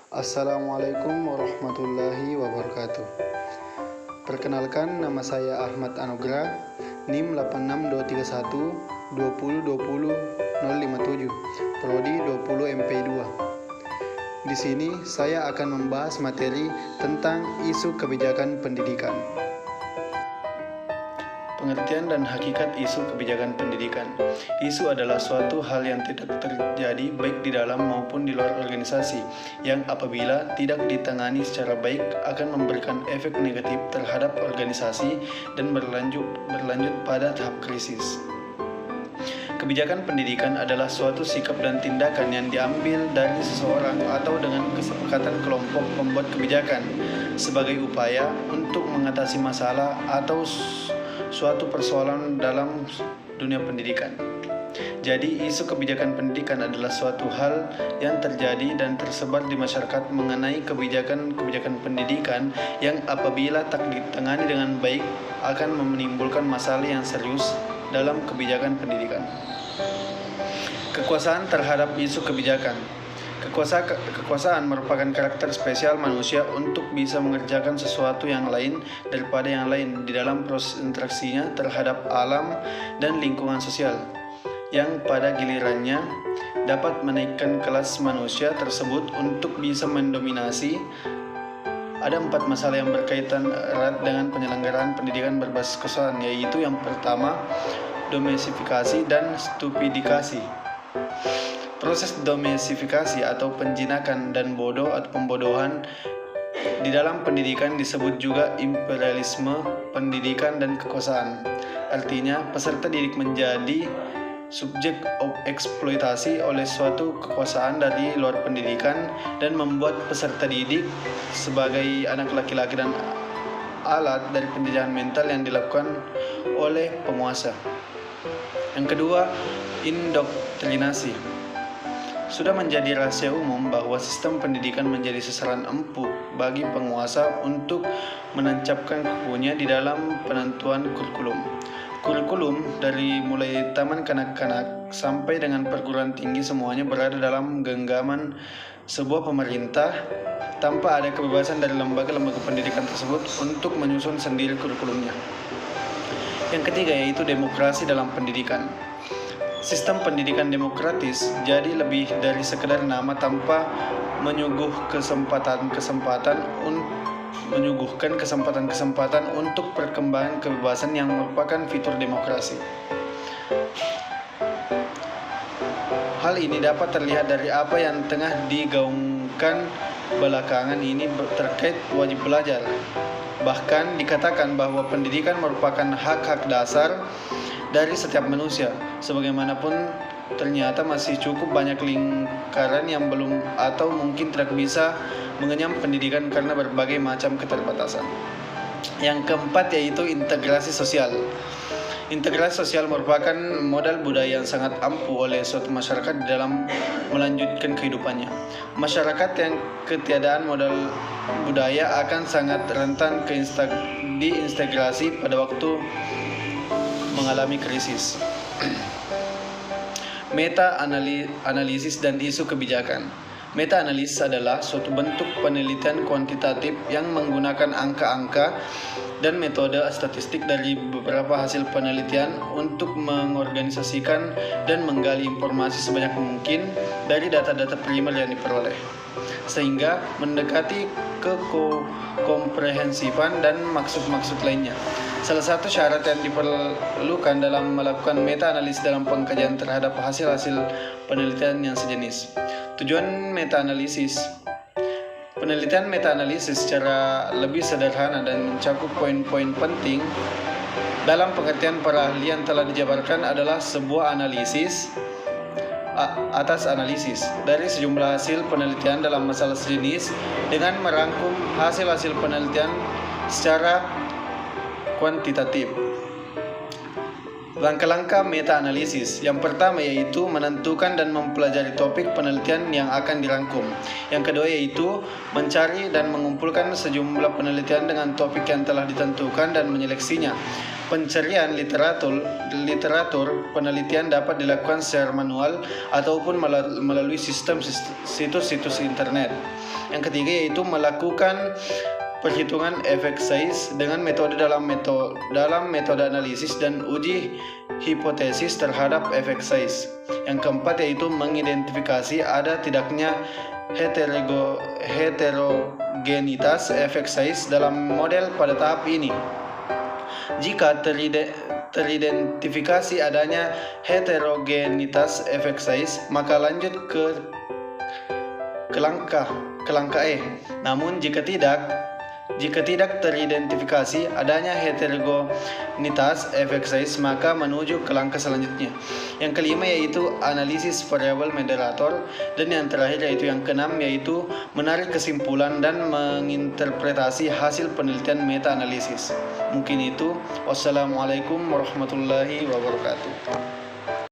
Assalamualaikum warahmatullahi wabarakatuh. Perkenalkan, nama saya Ahmad Anugrah, NIM 86231 2020 057, Prodi 20 MP2. Di sini saya akan membahas materi tentang isu kebijakan pendidikan. Pengertian dan hakikat isu kebijakan pendidikan. Isu adalah suatu hal yang tidak terjadi baik di dalam maupun di luar organisasi, yang apabila tidak ditangani secara baik akan memberikan efek negatif terhadap organisasi dan berlanjut pada tahap krisis. Kebijakan pendidikan adalah suatu sikap dan tindakan yang diambil dari seseorang atau dengan kesepakatan kelompok pembuat kebijakan sebagai upaya untuk mengatasi masalah atau suatu persoalan dalam dunia pendidikan. Jadi, isu kebijakan pendidikan adalah suatu hal yang terjadi dan tersebar di masyarakat mengenai kebijakan pendidikan yang apabila tak ditangani dengan baik akan menimbulkan masalah yang serius dalam kebijakan pendidikan. Kekuasaan terhadap isu kebijakan. Kekuasaan merupakan karakter spesial manusia untuk bisa mengerjakan sesuatu yang lain daripada yang lain di dalam proses interaksinya terhadap alam dan lingkungan sosial, yang pada gilirannya dapat menaikkan kelas manusia tersebut untuk bisa mendominasi. Ada 4 masalah yang berkaitan erat dengan penyelenggaraan pendidikan berbasis kekuasaan, yaitu yang pertama, domestifikasi dan stupidikasi. Proses domestifikasi atau penjinakan dan bodoh atau pembodohan di dalam pendidikan disebut juga imperialisme pendidikan dan kekuasaan. Artinya, peserta didik menjadi subjek eksploitasi oleh suatu kekuasaan dari luar pendidikan dan membuat peserta didik sebagai anak laki-laki dan alat dari penjajahan mental yang dilakukan oleh penguasa. Yang kedua, indoktrinasi. Sudah menjadi rahasia umum bahwa sistem pendidikan menjadi sasaran empuk bagi penguasa untuk menancapkan kukunya di dalam penentuan kurikulum. Kurikulum dari mulai taman kanak-kanak sampai dengan perguruan tinggi semuanya berada dalam genggaman sebuah pemerintah tanpa ada kebebasan dari lembaga-lembaga pendidikan tersebut untuk menyusun sendiri kurikulumnya. Yang ketiga yaitu demokrasi dalam pendidikan. Sistem pendidikan demokratis jadi lebih dari sekedar nama tanpa menyuguhkan kesempatan untuk perkembangan kebebasan yang merupakan fitur demokrasi. Hal ini dapat terlihat dari apa yang tengah digaungkan belakangan ini terkait wajib belajar. Bahkan dikatakan bahwa pendidikan merupakan hak-hak dasar dari setiap manusia. Sebagaimanapun ternyata masih cukup banyak lingkaran yang belum atau mungkin tidak bisa mengenyam pendidikan karena berbagai macam keterbatasan. Yang keempat yaitu integrasi sosial. Integrasi sosial merupakan modal budaya yang sangat ampuh oleh suatu masyarakat di dalam melanjutkan kehidupannya. Masyarakat yang ketiadaan modal budaya akan sangat rentan diintegrasi pada waktu mengalami krisis. Meta-analisis dan isu kebijakan. Meta-analisis adalah suatu bentuk penelitian kuantitatif yang menggunakan angka-angka dan metode statistik dari beberapa hasil penelitian untuk mengorganisasikan dan menggali informasi sebanyak mungkin dari data-data primer yang diperoleh, sehingga mendekati kekomprehensifan dan maksud-maksud lainnya. Salah satu syarat yang diperlukan dalam melakukan meta-analisis dalam pengkajian terhadap hasil-hasil penelitian yang sejenis. Tujuan meta-analisis. Penelitian meta-analisis secara lebih sederhana dan mencakup poin-poin penting dalam pengertian para ahli yang telah dijabarkan adalah sebuah analisis atas analisis dari sejumlah hasil penelitian dalam masalah sejenis dengan merangkum hasil-hasil penelitian secara kuantitatif. Langkah-langkah meta-analisis. Yang pertama yaitu menentukan dan mempelajari topik penelitian yang akan dirangkum. Yang kedua yaitu mencari dan mengumpulkan sejumlah penelitian dengan topik yang telah ditentukan dan menyeleksinya. Pencarian literatur penelitian dapat dilakukan secara manual ataupun melalui sistem situs-situs internet. Yang ketiga yaitu melakukan perhitungan efek size dengan metode dalam metode analisis dan uji hipotesis terhadap efek size. Yang keempat yaitu mengidentifikasi ada tidaknya heterogenitas efek size dalam model pada tahap ini. Jika teridentifikasi adanya heterogenitas efek size, maka lanjut ke langkah E. Namun jika tidak teridentifikasi adanya heterogenitas efek size, maka menuju ke langkah selanjutnya. Yang kelima yaitu analisis variabel moderator, dan yang terakhir yaitu yang keenam yaitu menarik kesimpulan dan menginterpretasi hasil penelitian meta analisis. Mungkin itu. Wassalamualaikum warahmatullahi wabarakatuh.